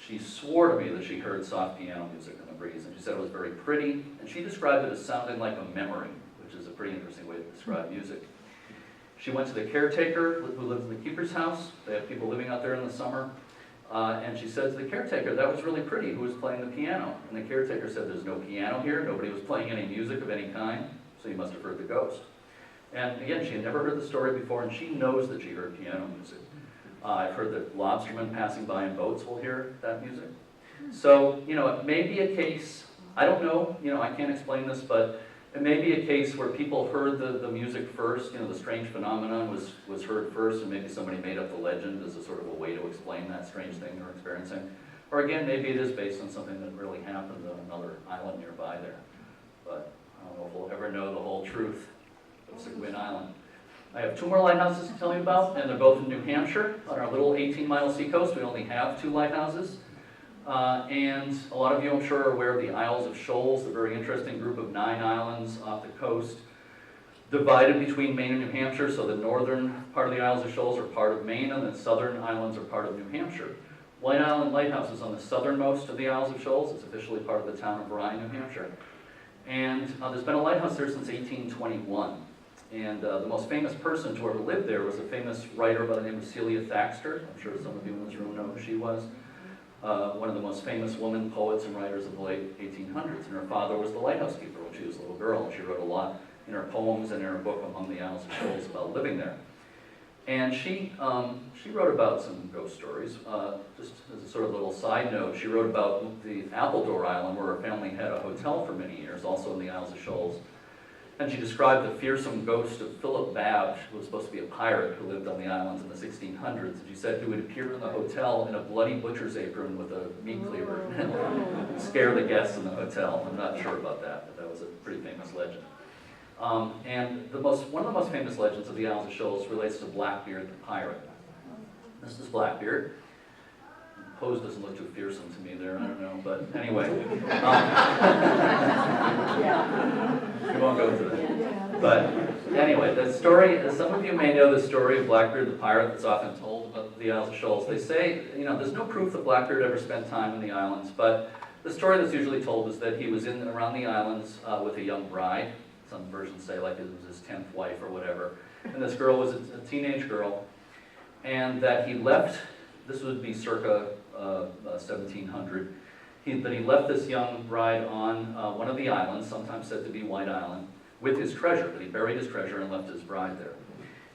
she swore to me that she heard soft piano music in the breeze, and she said it was very pretty, and she described it as sounding like a memory, which is a pretty interesting way to describe music. She went to the caretaker who lives in the keeper's house. They have people living out there in the summer. And she said to the caretaker, that was really pretty, who was playing the piano? And the caretaker said, there's no piano here, nobody was playing any music of any kind, so you must have heard the ghost. And again, she had never heard the story before, and she knows that she heard piano music. I've heard that lobstermen passing by in boats will hear that music. So, you know, it may be a case, I don't know, you know, I can't explain this, but it may be a case where people heard the music first, you know, the strange phenomenon was heard first, and maybe somebody made up the legend as a sort of a way to explain that strange thing they're experiencing. Or again, maybe it is based on something that really happened on another island nearby there. But I don't know if we'll ever know the whole truth of Seguin Island. I have 2 more lighthouses to tell you about, and they're both in New Hampshire. On our little 18-mile seacoast, we only have 2 lighthouses. And a lot of you, I'm sure, are aware of the Isles of Shoals, a very interesting group of 9 islands off the coast, divided between Maine and New Hampshire. So the northern part of the Isles of Shoals are part of Maine, and the southern islands are part of New Hampshire. White Island Lighthouse is on the southernmost of the Isles of Shoals. It's officially part of the town of Rye, New Hampshire. And there's been a lighthouse there since 1821. And the most famous person to ever live there was a famous writer by the name of Celia Thaxter. I'm sure some of you in this room know who she was. One of the most famous women poets and writers of the late 1800s, and her father was the lighthouse keeper when she was a little girl, and she wrote a lot in her poems and in her book Among the Isles of Shoals about living there. And she wrote about some ghost stories. Just as a sort of little side note, she wrote about the Appledore Island, where her family had a hotel for many years, also in the Isles of Shoals. And she described the fearsome ghost of Philip Babb, who was supposed to be a pirate who lived on the islands in the 1600s. And she said he would appear in the hotel in a bloody butcher's apron with a meat cleaver and scare the guests in the hotel. I'm not sure about that, but that was a pretty famous legend. And one of the most famous legends of the Isles of Shoals relates to Blackbeard the pirate. This is Blackbeard. Pose doesn't look too fearsome to me there, I don't know, but anyway. We won't go into that. But anyway, the story, some of you may know the story of Blackbeard the pirate that's often told about the Isles of Shoals. They say, you know, there's no proof that Blackbeard ever spent time in the islands, but the story that's usually told is that he was in and around the islands with a young bride. Some versions say like it was his 10th wife or whatever. And this girl was a teenage girl, and that he left, this would be circa 1700, that he left this young bride on one of the islands, sometimes said to be White Island, with his treasure, that he buried his treasure and left his bride there,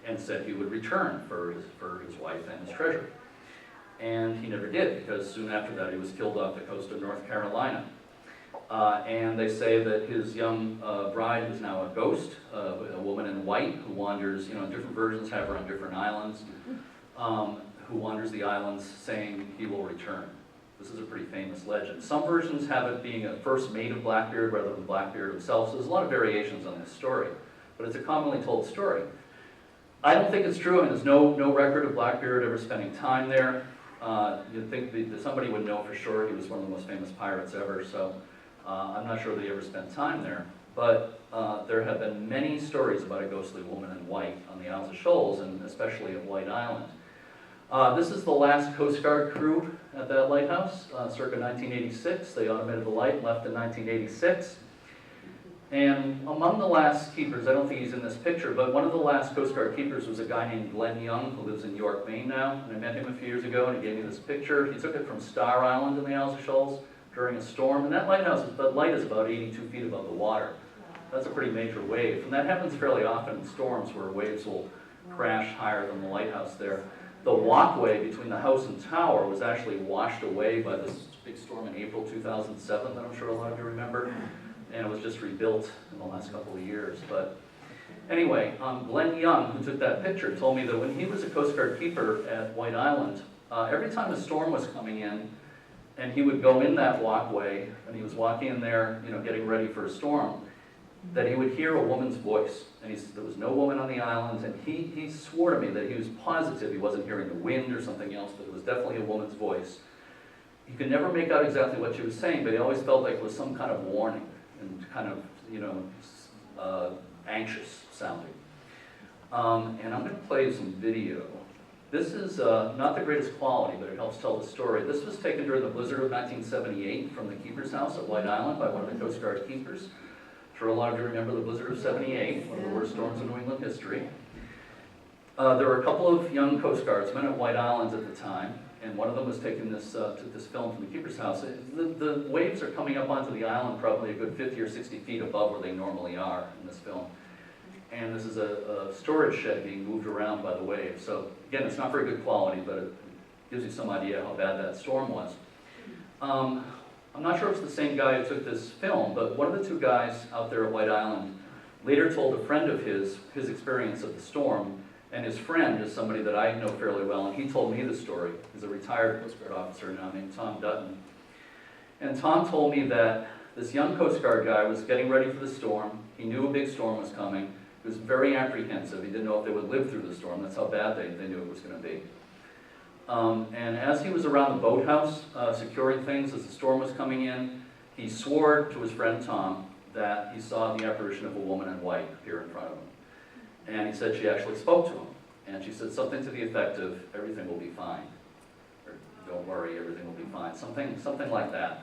and said he would return for his wife and his treasure. And he never did, because soon after that he was killed off the coast of North Carolina. And they say that his young bride is now a ghost, a woman in white who wanders, you know, different versions have her on different islands, who wanders the islands saying he will return. This is a pretty famous legend. Some versions have it being a first mate of Blackbeard rather than Blackbeard himself, so there's a lot of variations on this story, but it's a commonly told story. I don't think it's true, and there's no record of Blackbeard ever spending time there. You'd think that somebody would know for sure. He was one of the most famous pirates ever, so I'm not sure that he ever spent time there. But there have been many stories about a ghostly woman in white on the Isles of Shoals, and especially at White Island. This is the last Coast Guard crew at that lighthouse, circa 1986. They automated the light and left in 1986. And among the last keepers, I don't think he's in this picture, but one of the last Coast Guard keepers was a guy named Glenn Young, who lives in York, Maine now. And I met him a few years ago, and he gave me this picture. He took it from Star Island in the Isles of Shoals during a storm. And that light is about 82 feet above the water. That's a pretty major wave. And that happens fairly often in storms where waves will crash higher than the lighthouse there. The walkway between the house and tower was actually washed away by this big storm in April 2007 that I'm sure a lot of you remember. And it was just rebuilt in the last couple of years. But anyway, Glenn Young, who took that picture, told me that when he was a Coast Guard keeper at White Island, every time a storm was coming in, and he would go in that walkway, and he was walking in there, you know, getting ready for a storm, that he would hear a woman's voice. And there was no woman on the island, and he swore to me that he was positive he wasn't hearing the wind or something else, but it was definitely a woman's voice. He could never make out exactly what she was saying, but he always felt like it was some kind of warning and kind of, you know, anxious sounding. And I'm going to play some video. This is not the greatest quality, but it helps tell the story. This was taken during the blizzard of 1978 from the keeper's house at White Island by one of the Coast Guard keepers. I'm sure a lot of you remember the blizzard of '78, one of the worst storms in New England history. There were a couple of young Coast Guardsmen at White Island at the time, and one of them was taking this, took this film from the keeper's house. The waves are coming up onto the island probably a good 50 or 60 feet above where they normally are in this film. And this is a storage shed being moved around by the waves. So again, it's not very good quality, but it gives you some idea how bad that storm was. I'm not sure if it's the same guy who took this film, but one of the two guys out there at White Island later told a friend of his experience of the storm, and his friend is somebody that I know fairly well, and he told me the story. He's a retired Coast Guard officer now named Tom Dutton. And Tom told me that this young Coast Guard guy was getting ready for the storm. He knew a big storm was coming. He was very apprehensive. He didn't know if they would live through the storm. That's how bad they knew it was going to be. And as he was around the boathouse securing things as the storm was coming in, he swore to his friend Tom that he saw the apparition of a woman in white appear in front of him. And he said she actually spoke to him. And she said something to the effect of, "Everything will be fine." Or, "Don't worry, everything will be fine." Something like that.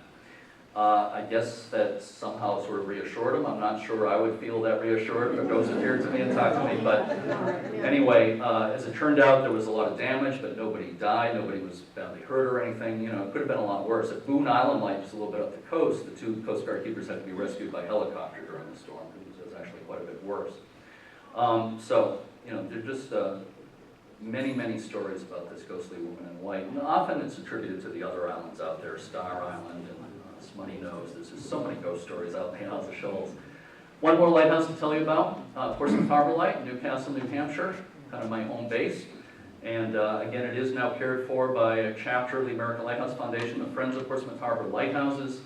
I guess that somehow sort of reassured him. I'm not sure I would feel that reassured if a ghost appeared to me and talked to me. But anyway, as it turned out, there was a lot of damage, but nobody died. Nobody was badly hurt or anything. You know, it could have been a lot worse. At Boone Island Light, just a little bit up the coast, the two Coast Guard keepers had to be rescued by helicopter during the storm. It was actually quite a bit worse. So, you know, there are just many, many stories about this ghostly woman in white. And often it's attributed to the other islands out there, Star Island and Smutty Nose. There's just so many ghost stories out in the Isles of Shoals. One more lighthouse to tell you about, Portsmouth Harbor Light, Newcastle, New Hampshire, kind of my home base. And again, it is now cared for by a chapter of the American Lighthouse Foundation, the Friends of Portsmouth Harbor Lighthouses.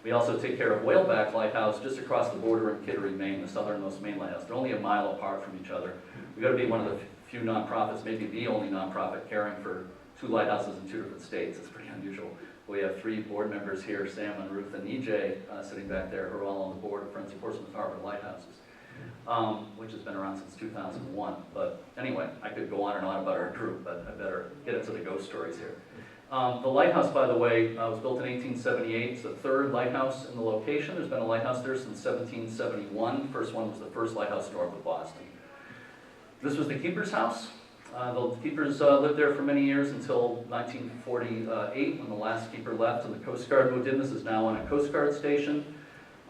We also take care of Whaleback Lighthouse just across the border in Kittery, Maine, the southernmost Maine lighthouse. They're only a mile apart from each other. We've got to be one of the few nonprofits, maybe the only nonprofit caring for two lighthouses in two different states. It's pretty unusual. We have 3 board members here, Sam and Ruth and EJ, sitting back there, who are all on the board of Friends of Portsmouth Harbor Lighthouses, which has been around since 2001. But anyway, I could go on and on about our group, but I better get into the ghost stories here. The lighthouse, by the way, was built in 1878. It's the 3rd lighthouse in the location. There's been a lighthouse there since 1771. The first one was the first lighthouse north of Boston. This was the keeper's house. The keepers lived there for many years until 1948, when the last keeper left and the Coast Guard moved in. This is now on a Coast Guard station.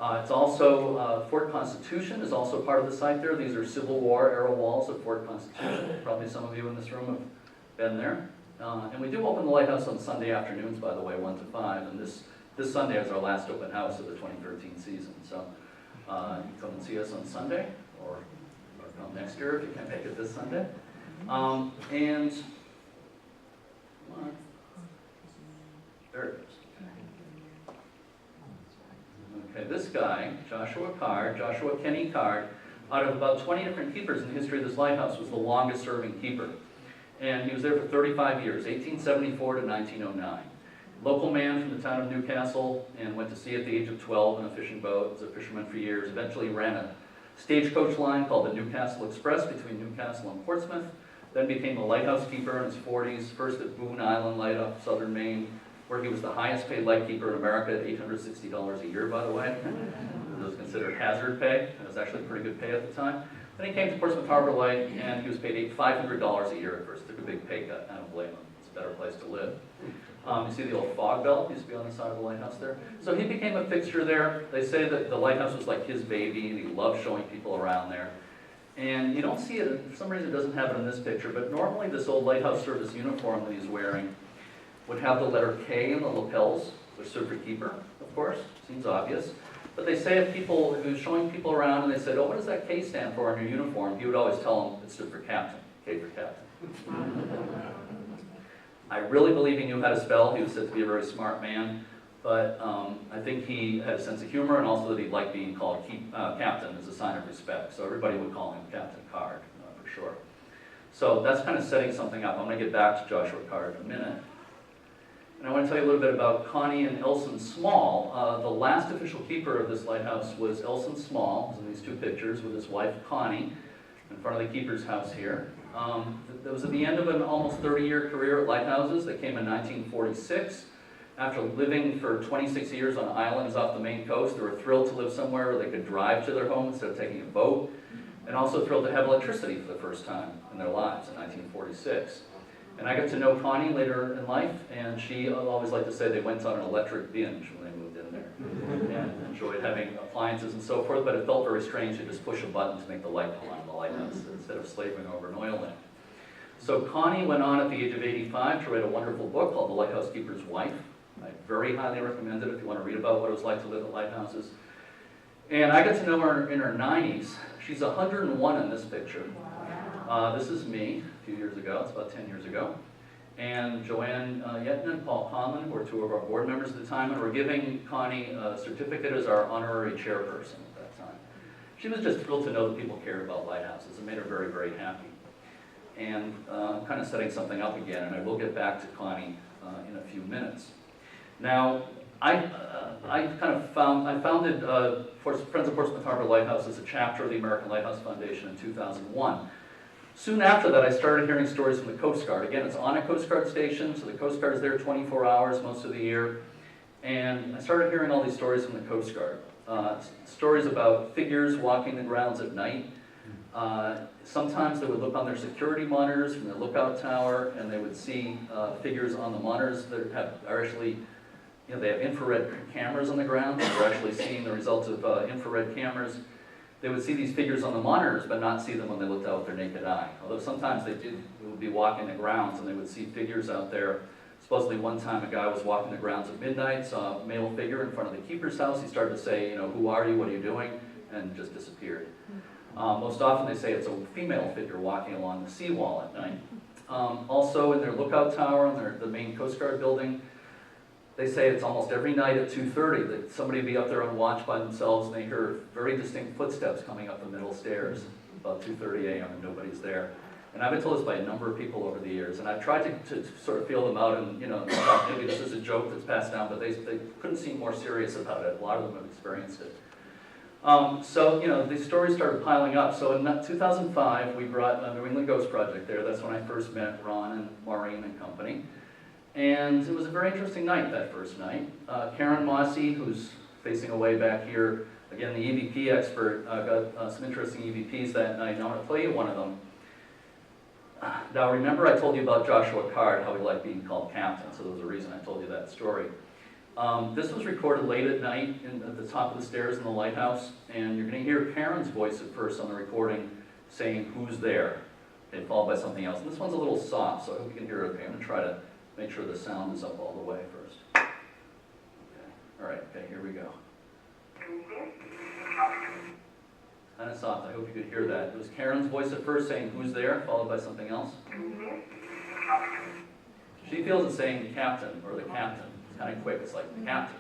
It's also, Fort Constitution is also part of the site there. These are Civil War era walls of Fort Constitution. Probably some of you in this room have been there. And we do open the lighthouse on Sunday afternoons, by the way, 1 to 5. And this Sunday is our last open house of the 2013 season. So you can come and see us on Sunday, or come next year if you can't make it this Sunday. And there it is. Okay, this guy, Joshua Kenny Card, out of about 20 different keepers in the history of this lighthouse, was the longest serving keeper. And he was there for 35 years, 1874 to 1909. Local man from the town of Newcastle, and went to sea at the age of 12 in a fishing boat, was a fisherman for years, eventually ran a stagecoach line called the Newcastle Express between Newcastle and Portsmouth, then became a lighthouse keeper in his 40s, first at Boone Island Light off southern Maine, where he was the highest paid light keeper in America at $860 a year, by the way. It was considered hazard pay. It was actually pretty good pay at the time. Then he came to Portsmouth Harbor Light, and he was paid $500 a year at first. Took a big pay cut. I don't blame him. It's a better place to live. You see the old fog bell used to be on the side of the lighthouse there. So he became a fixture there. They say that the lighthouse was like his baby, and he loved showing people around there. And you don't see it, for some reason it doesn't have it in this picture, but normally this old lighthouse service uniform that he's wearing would have the letter K in the lapels. They're stood for keeper, of course. Seems obvious. But they say if he was showing people around and they said, "Oh, what does that K stand for in your uniform?" He would always tell them it stood for captain. K for captain. I really believe he knew how to spell. He was said to be a very smart man. But I think he had a sense of humor, and also that he liked being called captain as a sign of respect. So everybody would call him Captain Card, for sure. So that's kind of setting something up. I'm going to get back to Joshua Card in a minute. And I want to tell you a little bit about Connie and Elson Small. The last official keeper of this lighthouse was Elson Small, who's in these 2 pictures, with his wife Connie, in front of the keeper's house here. That was at the end of an almost 30-year career at lighthouses that came in 1946. After living for 26 years on islands off the Maine coast, they were thrilled to live somewhere where they could drive to their home instead of taking a boat, and also thrilled to have electricity for the first time in their lives in 1946. And I got to know Connie later in life, and she always liked to say they went on an electric binge when they moved in there, and enjoyed having appliances and so forth, but it felt very strange to just push a button to make the light come on in the lighthouse instead of slaving over an oil lamp. So Connie went on at the age of 85 to write a wonderful book called The Lighthouse Keeper's Wife. I very highly recommend it if you want to read about what it was like to live at lighthouses. And I got to know her in her 90s. She's 101 in this picture. This is me a few years ago. It's about 10 years ago. And Joanne Yetton and Paul Conlon were two of our board members at the time, and were giving Connie a certificate as our honorary chairperson at that time. She was just thrilled to know that people cared about lighthouses. It made her very, very happy. And kind of setting something up again, and I will get back to Connie in a few minutes. Now, I founded Friends of Portsmouth Harbor Lighthouse as a chapter of the American Lighthouse Foundation in 2001. Soon after that, I started hearing stories from the Coast Guard. Again, it's on a Coast Guard station, so the Coast Guard is there 24 hours most of the year. And I started hearing all these stories from the Coast Guard. Stories about figures walking the grounds at night. Sometimes they would look on their security monitors from their lookout tower, and they would see figures on the monitors that are actually, they have infrared cameras on the ground. They're actually seeing the results of infrared cameras. They would see these figures on the monitors, but not see them when they looked out with their naked eye. Although sometimes they would be walking the grounds, and they would see figures out there. Supposedly one time a guy was walking the grounds at midnight, saw a male figure in front of the keeper's house. He started to say, who are you, what are you doing? And just disappeared. Most often they say it's a female figure walking along the seawall at night. Also in their lookout tower on the main Coast Guard building, they say it's almost every night at 2:30 that somebody will be up there on watch by themselves, and they hear very distinct footsteps coming up the middle stairs about 2:30 a.m. and nobody's there. And I've been told this by a number of people over the years, and I've tried to sort of feel them out and, maybe this is a joke that's passed down, but they couldn't seem more serious about it. A lot of them have experienced it. So, these stories started piling up. So in 2005, we brought a New England Ghost Project there. That's when I first met Ron and Maureen and company. And it was a very interesting night, that first night. Karen Mossy, who's facing away back here, again, the EVP expert, got some interesting EVPs that night, and I want to play you one of them. Now, remember I told you about Joshua Card, how he liked being called Captain, so there was a reason I told you that story. This was recorded late at night at the top of the stairs in the lighthouse, and you're going to hear Karen's voice at first on the recording saying, "Who's there?" Okay, followed by something else. And this one's a little soft, so I hope you can hear it okay. I'm going to try to make sure the sound is up all the way first. Okay. All right, okay, here we go. Kind of soft, I hope you could hear that. It was Karen's voice at first saying, "Who's there?" followed by something else. She feels it saying "captain" or "the captain." It's kind of quick, it's like "the captain."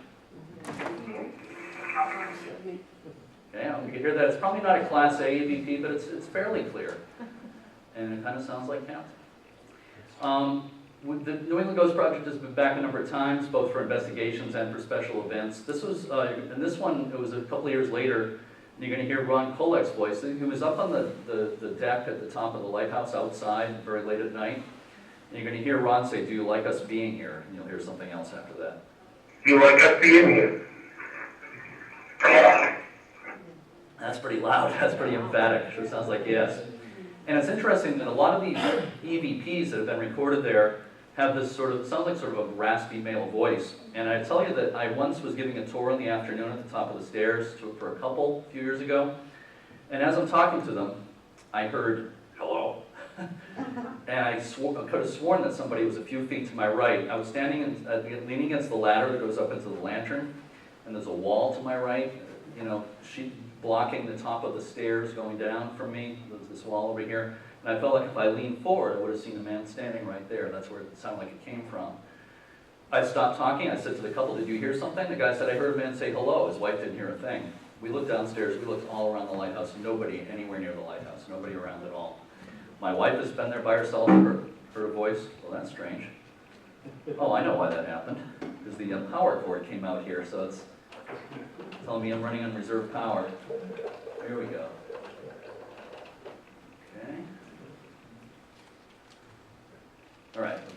Okay, I hope you can hear that. It's probably not a Class A EVP, but it's fairly clear. And it kind of sounds like "captain." The New England Ghost Project has been back a number of times, both for investigations and for special events. This was, in this one, it was a couple of years later, and you're going to hear Ron Kolek's voice. He was up on the deck at the top of the lighthouse outside very late at night. And you're going to hear Ron say, "Do you like us being here?" And you'll hear something else after that. "You like us being here?" That's pretty loud. That's pretty emphatic. Sure sounds like yes. And it's interesting that a lot of these EVPs that have been recorded there have this sounds like sort of a raspy male voice. And I tell you that I once was giving a tour in the afternoon at the top of the stairs for a couple a few years ago. And as I'm talking to them, I heard, "Hello." And I could have sworn that somebody was a few feet to my right. I was standing leaning against the ladder that goes up into the lantern, and there's a wall to my right, blocking the top of the stairs going down from me. There's this wall over here. And I felt like if I leaned forward, I would have seen a man standing right there. That's where it sounded like it came from. I stopped talking. I said to the couple, "Did you hear something?" The guy said, "I heard a man say hello." His wife didn't hear a thing. We looked downstairs. We looked all around the lighthouse. Nobody anywhere near the lighthouse. Nobody around at all. My wife has been there by herself. Heard a voice. Well, that's strange. Oh, I know why that happened. Because the power cord came out here, so it's telling me I'm running on reserve power. Here we go. Okay.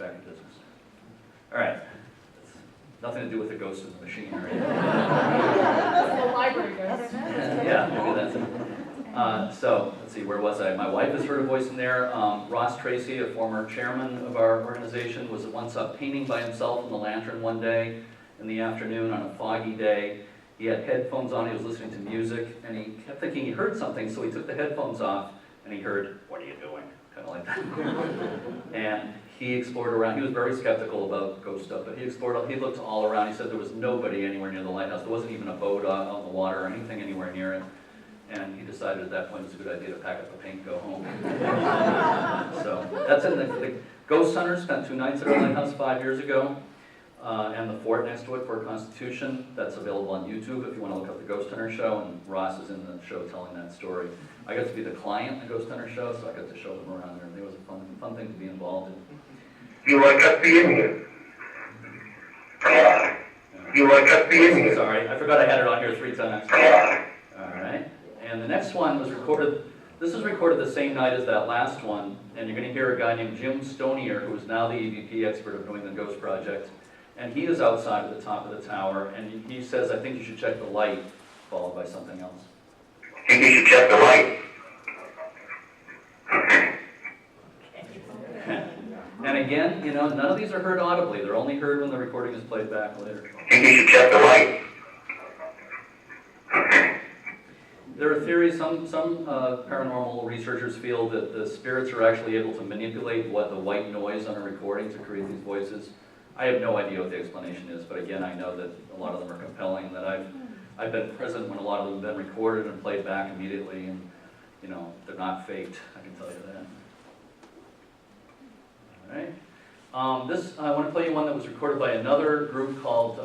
back in business. All right. Nothing to do with the ghost in the machine or anything. The library ghost. Yeah, maybe that's it. So, let's see, where was I? My wife has heard a voice in there. Ross Tracy, a former chairman of our organization, was once up painting by himself in the lantern one day in the afternoon on a foggy day. He had headphones on, he was listening to music, and he kept thinking he heard something, so he took the headphones off, and he heard, "What are you doing?" Kind of like that. And he explored around. He was very skeptical about ghost stuff, but he explored, he looked all around. He said there was nobody anywhere near the lighthouse. There wasn't even a boat on the water or anything anywhere near it. And he decided at that point it was a good idea to pack up the paint and go home. So that's in the Ghost Hunter spent 2 nights at our lighthouse 5 years ago. And the fort next to it, Fort Constitution, that's available on YouTube if you want to look up the Ghost Hunter show, and Ross is in the show telling that story. I got to be the client in the Ghost Hunter show, so I got to show them around there. It was a fun thing to be involved in. You like us being here? You like us being here? Sorry, I forgot I had it on here 3 times. All right, and the next one was recorded, this was recorded the same night as that last one, and you're going to hear a guy named Jim Stonier, who is now the EVP expert of New England Ghost Project. And he is outside at the top of the tower, and he says, "I think you should check the light," followed by something else. I think you should check the light. And again, you know, none of these are heard audibly. They're only heard when the recording is played back later. I think you should check the light. There are theories, some paranormal researchers feel that the spirits are actually able to manipulate the white noise on a recording to create these voices. I have no idea what the explanation is, but again, I know that a lot of them are compelling, that I've been present when a lot of them have been recorded and played back immediately, and, you know, they're not faked, I can tell you that. All right. I want to play you one that was recorded by another group called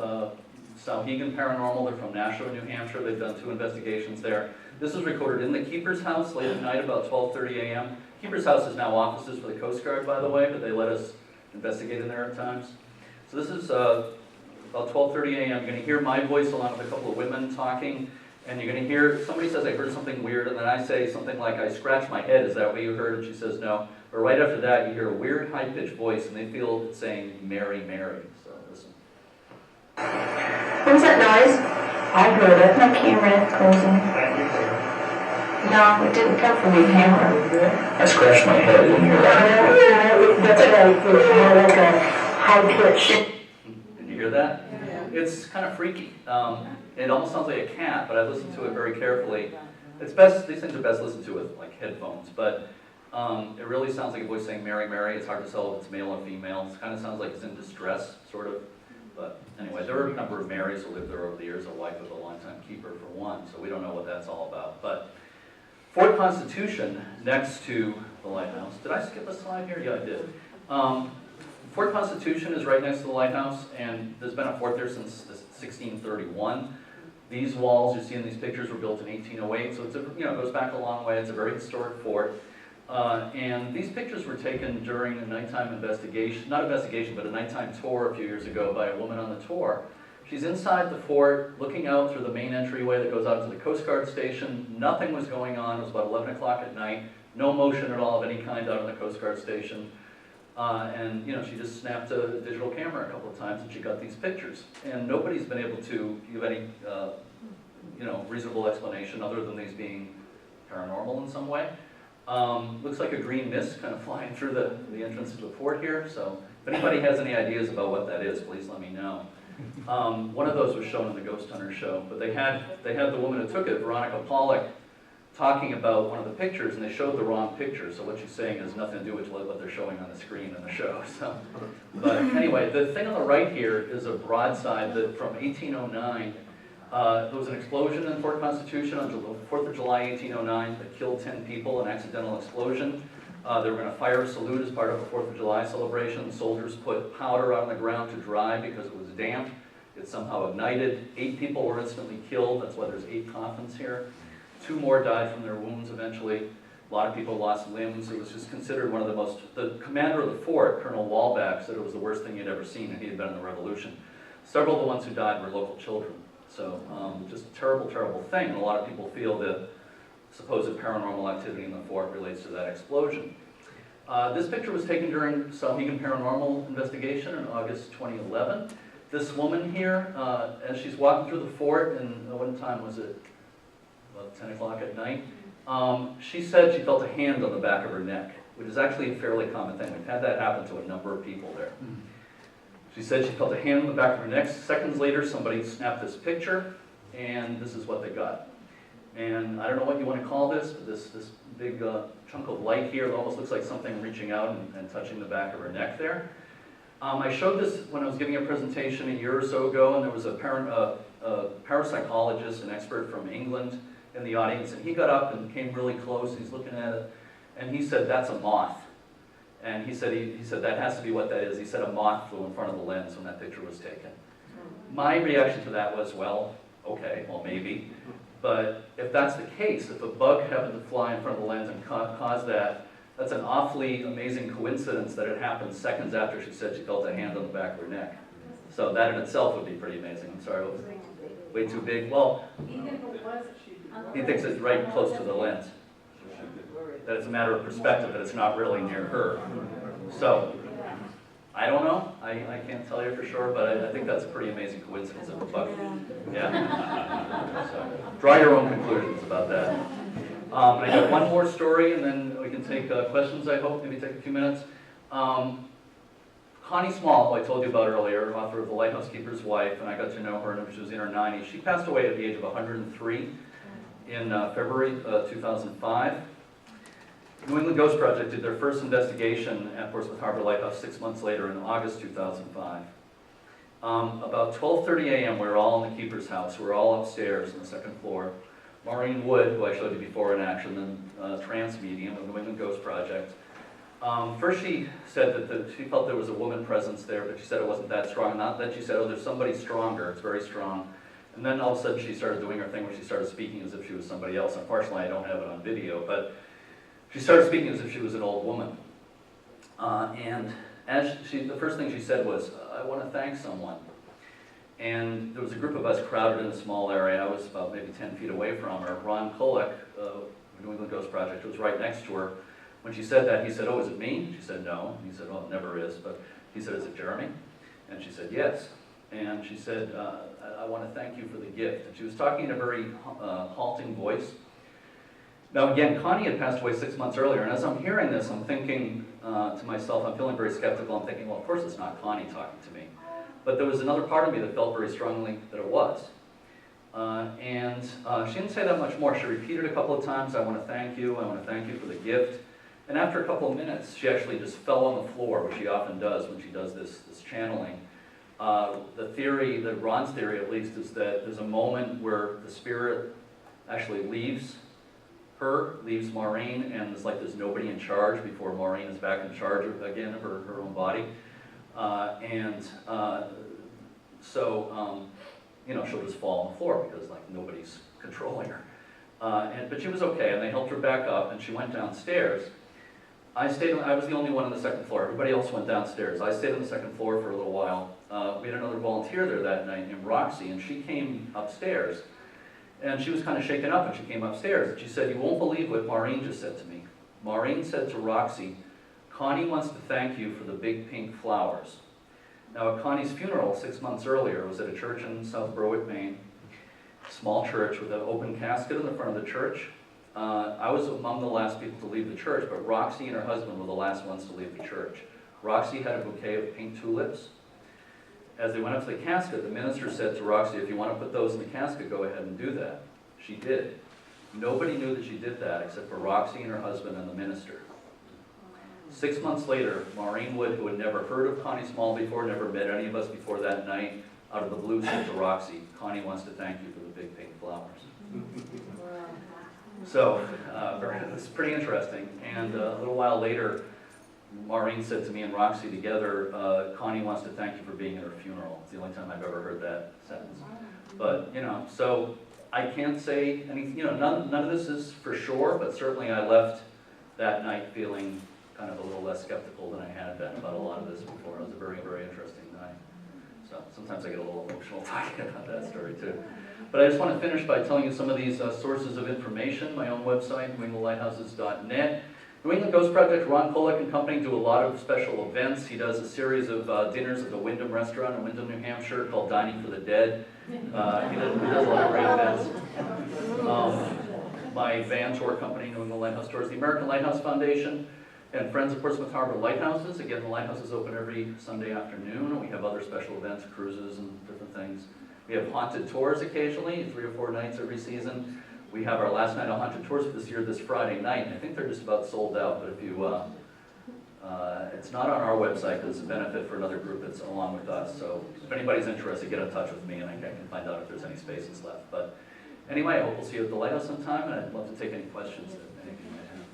Seguin Paranormal. They're from Nashua, New Hampshire. They've done 2 investigations there. This was recorded in the Keeper's House late at night, about 12:30 a.m. Keeper's House is now offices for the Coast Guard, by the way, but they let us investigate in there at times. So this is about 12:30 a.m. You're going to hear my voice along with a couple of women talking, and you're going to hear, somebody says, "I heard something weird," and then I say something like, "I scratched my head, is that what you heard?" And she says, "No." But right after that, you hear a weird high-pitched voice, and they feel it saying, "Mary, Mary." So listen. What was that noise? I heard it. My camera closing. No, it didn't come from your camera. I scratched my head in your That's right. It was more like a high-pitched. Did you hear that? Yeah. It's kind of freaky. It almost sounds like a cat, but I listened to it very carefully. It's best; these things are best listened to with like headphones, but it really sounds like a voice saying "Mary, Mary." It's hard to tell if it's male or female. It kind of sounds like it's in distress, sort of. But anyway, there are a number of Marys who lived there over the years. A wife of a longtime keeper, for one, so we don't know what that's all about. But Fort Constitution, next to the lighthouse. Did I skip a slide here? Yeah, I did. Fort Constitution is right next to the lighthouse, and there's been a fort there since 1631. These walls you see in these pictures were built in 1808, so it's it goes back a long way. It's a very historic fort. And these pictures were taken during a nighttime investigation, not investigation, but a nighttime tour a few years ago by a woman on the tour. She's inside the fort, looking out through the main entryway that goes out to the Coast Guard station. Nothing was going on. It was about 11 o'clock at night. No motion at all of any kind out on the Coast Guard station. And she just snapped a digital camera a couple of times, and she got these pictures. And nobody's been able to give any, reasonable explanation other than these being paranormal in some way. Looks like a green mist kind of flying through the entrance to the fort here. So if anybody has any ideas about what that is, please let me know. One of those was shown in the Ghost Hunter show, but they had the woman who took it, Veronica Pollock, talking about one of the pictures, and they showed the wrong picture. So what she's saying has nothing to do with what they're showing on the screen in the show. So, but anyway, the thing on the right here is a broadside that from 1809. There was an explosion in Fort Constitution on the 4th of July, 1809, that killed 10 people, an accidental explosion. They were going to fire a salute as part of a 4th of July celebration. Soldiers put powder on the ground to dry because it was damp. It somehow ignited. 8 people were instantly killed. That's why there's 8 coffins here. 2 more died from their wounds eventually. A lot of people lost limbs. It was just considered one of the most... The commander of the fort, Colonel Wallback, said it was the worst thing he'd ever seen, and he had been in the Revolution. Several of the ones who died were local children. So just a terrible, terrible thing. And a lot of people feel that supposed paranormal activity in the fort relates to that explosion. This picture was taken during Seguin paranormal investigation in August 2011. This woman here, as she's walking through the fort, and what time was it? About 10 o'clock at night. She said she felt a hand on the back of her neck, which is actually a fairly common thing. We've had that happen to a number of people there. She said she felt a hand on the back of her neck. Seconds later, somebody snapped this picture, and this is what they got. And I don't know what you want to call this, but this big chunk of light here, it almost looks like something reaching out and touching the back of her neck there. I showed this when I was giving a presentation a year or so ago, and there was a parapsychologist, an expert from England, in the audience, and he got up and came really close. He's looking at it, and he said, "That's a moth." And he said that has to be what that is. He said a moth flew in front of the lens when that picture was taken. My reaction to that was, well, okay, well maybe. But if that's the case, if a bug happened to fly in front of the lens and cause that, that's an awfully amazing coincidence that it happened seconds after she said she felt a hand on the back of her neck. So that in itself would be pretty amazing. I'm sorry, what was it? Way too big? Well, he thinks it's right close to the lens. That it's a matter of perspective, that it's not really near her. So, I don't know. I can't tell you for sure, but I think that's a pretty amazing coincidence of a bug. Yeah. So, draw your own conclusions about that. I got one more story, and then we can take questions, I hope, maybe take a few minutes. Connie Small, who I told you about earlier, author of The Lighthouse Keeper's Wife, and I got to know her when she was in her 90s. She passed away at the age of 103 in February 2005. New England Ghost Project did their first investigation at Portsmouth Harbor Lighthouse 6 months later in August 2005. About 12:30 a.m., we were all in the keeper's house. We were all upstairs on the second floor. Maureen Wood, who I showed you before in action, and trance medium of New England Ghost Project. First she said that she felt there was a woman presence there, but she said it wasn't that strong. Not that she said, oh, there's somebody stronger, it's very strong. And then all of a sudden she started doing her thing where she started speaking as if she was somebody else. Unfortunately, I don't have it on video, but she started speaking as if she was an old woman. And as the first thing she said was, I want to thank someone. And there was a group of us crowded in a small area. I was about maybe 10 feet away from her. Ron Kolek, New England Ghost Project, was right next to her. When she said that, he said, oh, is it me? She said, no. And he said, well, it never is. But he said, is it Jeremy? And she said, yes. And she said, I want to thank you for the gift. And she was talking in a very halting voice. Now again, Connie had passed away 6 months earlier, and as I'm hearing this, I'm thinking to myself, I'm feeling very skeptical. I'm thinking, well, of course it's not Connie talking to me. But there was another part of me that felt very strongly that it was. She didn't say that much more. She repeated a couple of times, I want to thank you for the gift. And after a couple of minutes, she actually just fell on the floor, which she often does when she does this channeling. The theory, Ron's theory at least, is that there's a moment where the spirit actually leaves her, leaves Maureen, and it's like there's nobody in charge before Maureen is back in charge again of her own body. You know, she'll just fall on the floor because like nobody's controlling her. But she was okay, and they helped her back up, and she went downstairs. I was the only one on the second floor. Everybody else went downstairs. I stayed on the second floor for a little while. We had another volunteer there that night named Roxy, and she came upstairs. And she was kind of shaken up, and she came upstairs. And she said, you won't believe what Maureen just said to me. Maureen said to Roxy, Connie wants to thank you for the big pink flowers. Now, at Connie's funeral 6 months earlier, it was at a church in South Berwick, Maine. Small church with an open casket in the front of the church. I was among the last people to leave the church, but Roxy and her husband were the last ones to leave the church. Roxy had a bouquet of pink tulips. As they went up to the casket, the minister said to Roxy, if you want to put those in the casket, go ahead and do that. She did. Nobody knew that she did that except for Roxy and her husband and the minister. 6 months later, Maureen Wood, who had never heard of Connie Small before, never met any of us before that night, out of the blue said to Roxy, Connie wants to thank you for the big pink flowers. So, it's pretty interesting. And a little while later, Maureen said to me and Roxy together, Connie wants to thank you for being at her funeral. It's the only time I've ever heard that sentence. But, you know, so I can't say anything, you know, none of this is for sure, but certainly I left that night feeling kind of a little less skeptical than I had been about a lot of this before. It was a very, very interesting night. So sometimes I get a little emotional talking about that story too. But I just want to finish by telling you some of these sources of information. My own website, wingthelighthouses.net. New England Ghost Project, Ron Kolek and company do a lot of special events. He does a series of dinners at the Wyndham Restaurant in Wyndham, New Hampshire called Dining for the Dead. He does a lot of great events. My van tour company, New England Lighthouse Tours, the American Lighthouse Foundation, and Friends of Portsmouth Harbor Lighthouses. Again, the lighthouse is open every Sunday afternoon. We have other special events, cruises and different things. We have haunted tours occasionally, 3 or 4 nights every season. We have our last night of haunted tours for this year, this Friday night. I think they're just about sold out, but if you, it's not on our website, but it's a benefit for another group that's along with us. So if anybody's interested, get in touch with me and I can find out if there's any spaces left. But anyway, I hope we'll see you at the lighthouse sometime, and I'd love to take any questions that anything you might have.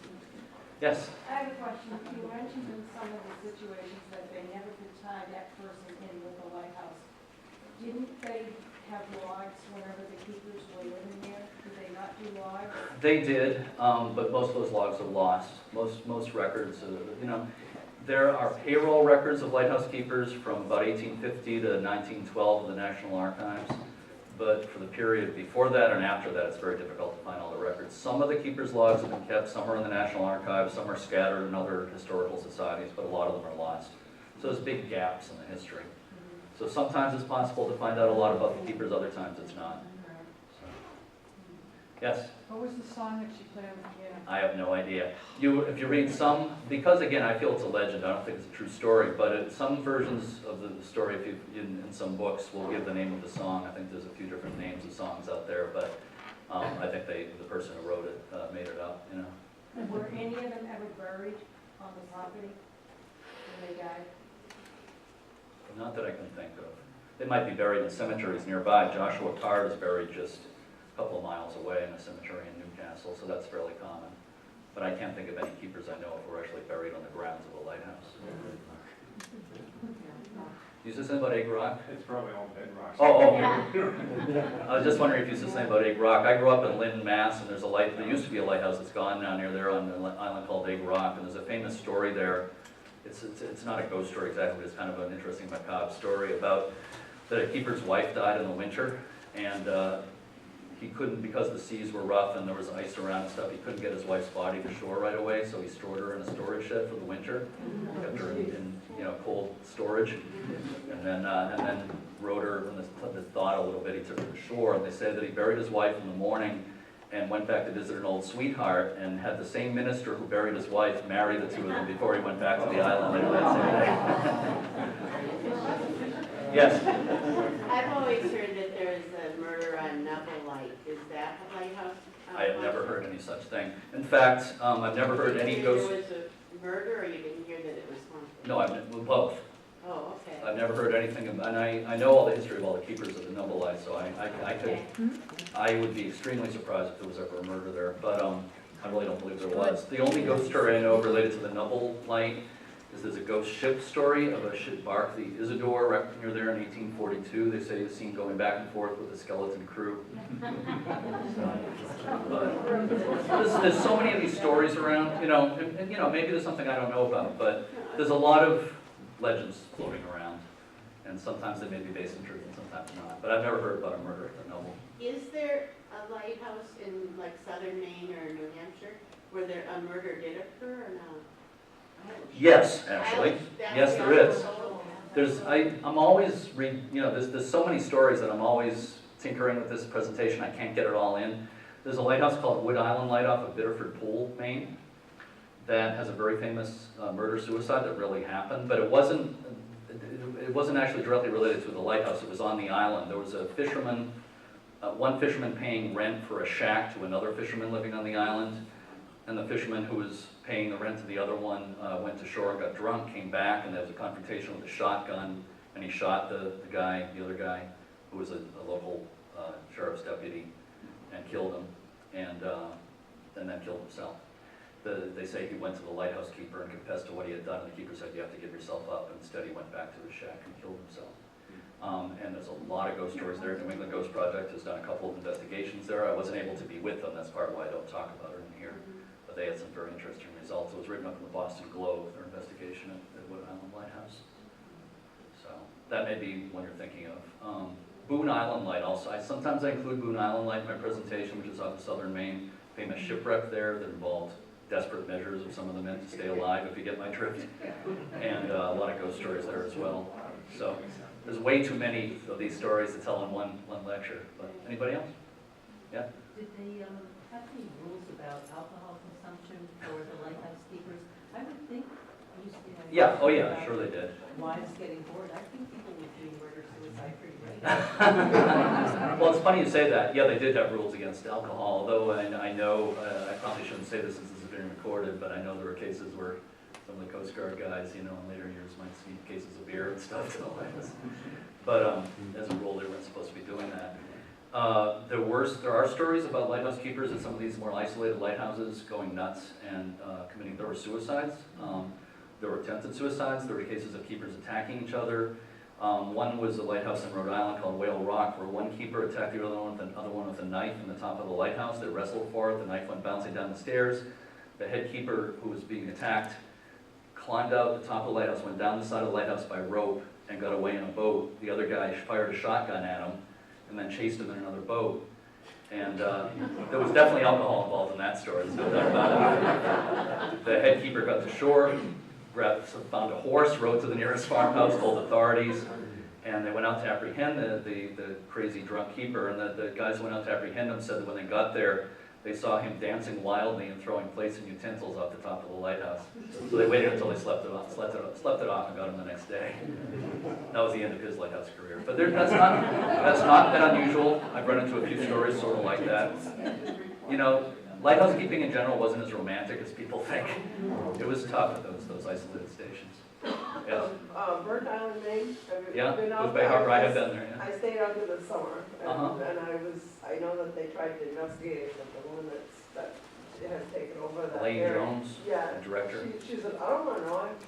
Yes? I have a question. You mentioned in some of the situations that they never could tie that person in with the lighthouse. Didn't they have logs whenever the keepers were living there? Did they not do logs? They did, but most of those logs are lost. Most records, there are payroll records of lighthouse keepers from about 1850 to 1912 in the National Archives. But for the period before that and after that, it's very difficult to find all the records. Some of the keepers' logs have been kept, some are in the National Archives, some are scattered in other historical societies, but a lot of them are lost. So there's big gaps in the history. So sometimes it's possible to find out a lot about the keepers, other times it's not. So. Yes? What was the song that she played on the piano? I have no idea. If you read some, because again, I feel it's a legend, I don't think it's a true story, but some versions of the story, if you, in some books, will give the name of the song. I think there's a few different names of songs out there, but I think the person who wrote it made it up, Were any of them ever buried on the property when they died? Not that I can think of. They might be buried in cemeteries nearby. Joshua Card is buried just a couple of miles away in a cemetery in Newcastle, so that's fairly common. But I can't think of any keepers I know of who are actually buried on the grounds of a lighthouse. You said something about Egg Rock? It's probably all bedrock. Oh. I was just wondering if you said something about Egg Rock. I grew up in Lynn, Mass, and there used to be a lighthouse that's gone now near there on an island called Egg Rock, and there's a famous story there. It's not a ghost story exactly, but it's kind of an interesting macabre story about that a keeper's wife died in the winter, and he couldn't, because the seas were rough and there was ice around and stuff, he couldn't get his wife's body to shore right away, so he stored her in a storage shed for the winter, kept her in cold storage, and then rode her when the thawed a little bit, he took her to shore, and they say that he buried his wife in the morning and went back to visit an old sweetheart and had the same minister who buried his wife marry the two of them before he went back to the island later that same day. Yes? I've always heard that there is a murder on Knuckle Light. Is that a lighthouse? I have never heard any such thing. In fact, I've never heard any ghost... There was a murder, or you didn't hear that it was haunted? No, both. Oh, okay. I've never heard anything, and I know all the history of all the keepers of the Knuckle Light, so I would be extremely surprised if there was ever a murder there, but I really don't believe there was. The only ghost story I know related to the Knuckle Light is there's a ghost ship story of a ship bark, the Isidore, right near there in 1842. They say it's seen going back and forth with a skeleton crew. But there's so many of these stories around, and maybe there's something I don't know about, but there's a lot of legends floating around, and sometimes they may be based in truth and sometimes not. But I've never heard about a murder at the Noble. Is there a lighthouse in like southern Maine or New Hampshire where a murder did occur or not? Yes, actually. Yes, there is. I'm always there's so many stories that I'm always tinkering with this presentation. I can't get it all in. There's a lighthouse called Wood Island Light off of Biddeford Pool, Maine, that has a very famous murder-suicide that really happened, but it wasn't actually directly related to the lighthouse. It was on the island. There was a fisherman, one fisherman paying rent for a shack to another fisherman living on the island, and the fisherman who was paying the rent to the other one went to shore and got drunk, came back, and there was a confrontation with a shotgun, and he shot the other guy, who was a local sheriff's deputy, and killed him, and then killed himself. They say he went to the lighthouse keeper and confessed to what he had done, and the keeper said, you have to give yourself up, and instead he went back to his shack and killed himself. And there's a lot of ghost stories there. New England Ghost Project has done a couple of investigations there. I wasn't able to be with them, that's part of why I don't talk about it in here. But they had some very interesting results. It was written up in the Boston Globe, their investigation at Wood Island Lighthouse. So that may be one you're thinking of. Boone Island Light also. Sometimes I include Boone Island Light in my presentation, which is off of southern Maine. Famous shipwreck there that involved desperate measures of some of the men to stay alive, if you get my drift. And a lot of ghost stories there as well. So there's way too many of these stories to tell in one lecture. But anybody else? Yeah? Did they have any rules about alcohol consumption for the lighthouse keepers? I would think, Yeah, oh yeah, sure they did. wives getting bored, I think people would do murder, suicide pretty regularly. Well, it's funny you say that. Yeah, they did have rules against alcohol, although I know, I probably shouldn't say this since this is being recorded, but I know there were cases where some of the Coast Guard guys, you know, in later years might see cases of beer and stuff to the lights. But as a rule, they weren't supposed to be doing that. There are stories about lighthouse keepers at some of these more isolated lighthouses going nuts and there were suicides. There were attempted suicides. There were cases of keepers attacking each other. One was a lighthouse in Rhode Island called Whale Rock, where one keeper attacked the other one with a knife in the top of the lighthouse. They wrestled for it. The knife went bouncing down the stairs. The head keeper who was being attacked climbed out the top of the lighthouse, went down the side of the lighthouse by rope, and got away in a boat. The other guy fired a shotgun at him and then chased him in another boat. And there was definitely alcohol involved in that story, there's no doubt about it. The head keeper got to shore, found a horse, rode to the nearest farmhouse, told authorities, and they went out to apprehend the crazy drunk keeper. And the guys who went out to apprehend him said that when they got there, they saw him dancing wildly and throwing plates and utensils off the top of the lighthouse. So they waited until they slept it off and got him the next day. That was the end of his lighthouse career. But that's not been unusual. I've run into a few stories sort of like that. You know, lighthouse keeping in general wasn't as romantic as people think. It was tough at those isolated stations. Yes. Burnt Island, Maine. Yeah, it was by Harbor. I have been there. Yeah. I stayed out there this summer, and, Uh-huh. and I know that they tried to investigate it, but the woman that it has taken over that Elaine area. Jones, Yeah. the director. She said, I don't want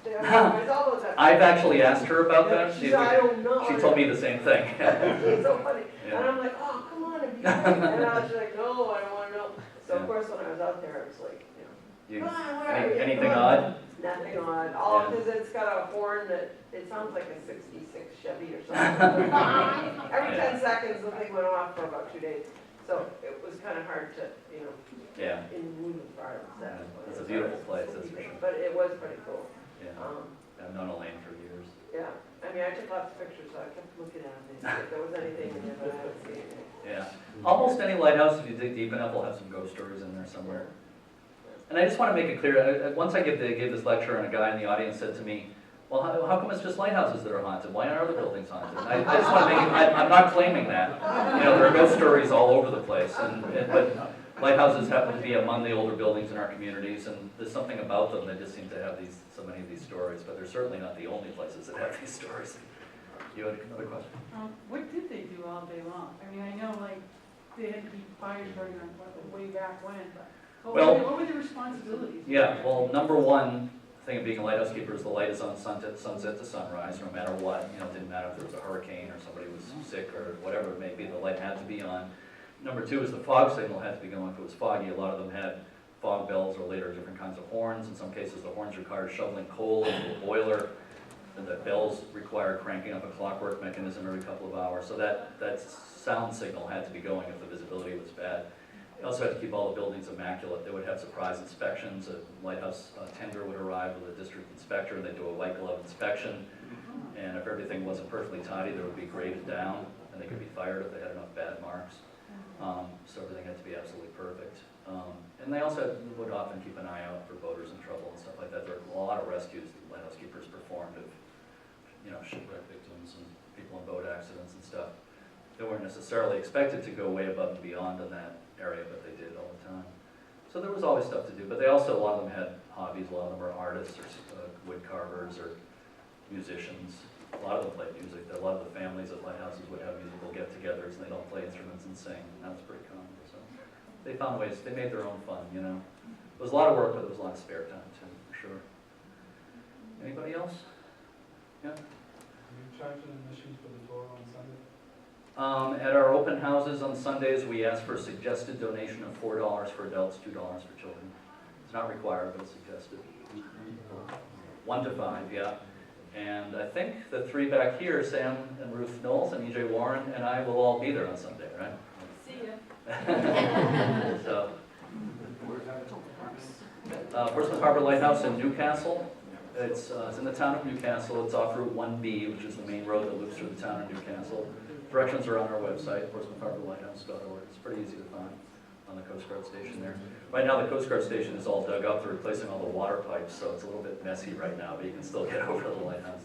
to know. It's all about that. I've actually asked her about that. She said, I don't know. She told me the same thing. It's so funny. Yeah. And I'm like, oh, come on, it'd be great. And I was like, no, I don't want to know. So Yeah. of course, when I was out there, I was like, You, come on, where are you? anything Come on. odd? Nothing odd. All Yeah. because it's got a horn that it sounds like a '66 Chevy or something. Every 10 seconds, the thing went off for about 2 days. So it was kind of hard to, Yeah. in moving parts. It's a beautiful place, that's for sure. But it was pretty cool. Yeah. I've known Elaine for years. Yeah. I mean, I took lots of pictures, so I kept looking at them. If there was anything in there, but I haven't seen anything. Yeah. Almost any lighthouse, if you dig deep enough, will have some ghost stories in there somewhere. And I just want to make it clear, once I gave this lecture and a guy in the audience said to me, well, how come it's just lighthouses that are haunted? Why aren't other buildings haunted? I just want to make it, I'm not claiming that. You know, there are ghost stories all over the place, but lighthouses happen to be among the older buildings in our communities, and there's something about them that just seem to have so many of these stories, but they're certainly not the only places that have these stories. You had another question? What did they do all day long? I mean, I know like they had to be fire burning way back when, but what were the responsibilities? Yeah, well, number one thing of being a lighthouse keeper is the light is on sunset to sunrise, no matter what. You know, it didn't matter if there was a hurricane or somebody was sick or whatever it may be, the light had to be on. Number two is the fog signal had to be going. If it was foggy, a lot of them had fog bells or later different kinds of horns. In some cases, the horns required shoveling coal into a boiler, and the bells required cranking up a clockwork mechanism every couple of hours. So that sound signal had to be going if the visibility was bad. They also had to keep all the buildings immaculate. They would have surprise inspections. A lighthouse tender would arrive with a district inspector, and they'd do a white glove inspection. And if everything wasn't perfectly tidy, they would be graded down, and they could be fired if they had enough bad marks. So everything had to be absolutely perfect. And they also would often keep an eye out for boaters in trouble and stuff like that. There were a lot of rescues that lighthouse keepers performed of, shipwreck victims and people in boat accidents and stuff. They weren't necessarily expected to go way above and beyond in that area, but they did all the time. So there was always stuff to do, but a lot of them had hobbies. A lot of them were artists or wood carvers or musicians. A lot of them played music. A lot of the families at lighthouses would have musical get-togethers, and they'd all play instruments and sing, and that was pretty common. So they found ways. They made their own fun. It was a lot of work, but there was a lot of spare time too, for sure. Anybody else? Yeah. Do you charge an admission for the tour on Sunday? At our open houses on Sundays, we ask for a suggested donation of $4 for adults, $2 for children. It's not required, but it's suggested. 1 to 5, yeah. And I think the three back here, Sam and Ruth Knowles and EJ Warren and I will all be there on Sunday, right? See ya. So Portsmouth Harbor Lighthouse in Newcastle. It's in the town of Newcastle. It's off Route 1B, which is the main road that loops through the town of Newcastle. Directions are on our website, portsmouthharborlighthouse.org. It's pretty easy to find on the Coast Guard station there. Right now, the Coast Guard station is all dug up. They're replacing all the water pipes, so it's a little bit messy right now, but you can still get over to the lighthouse.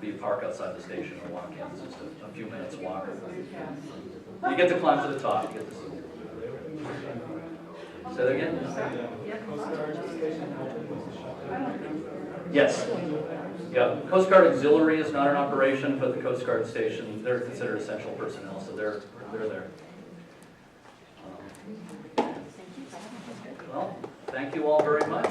You park outside the station or walk in. It's just a few minutes walk. You get to climb to the top. You get to see. Say that again? Coast Guard station open was shut down. Yes. Yeah, Coast Guard Auxiliary is not in operation, but the Coast Guard station, they're considered essential personnel, so they're there. Well, thank you all very much.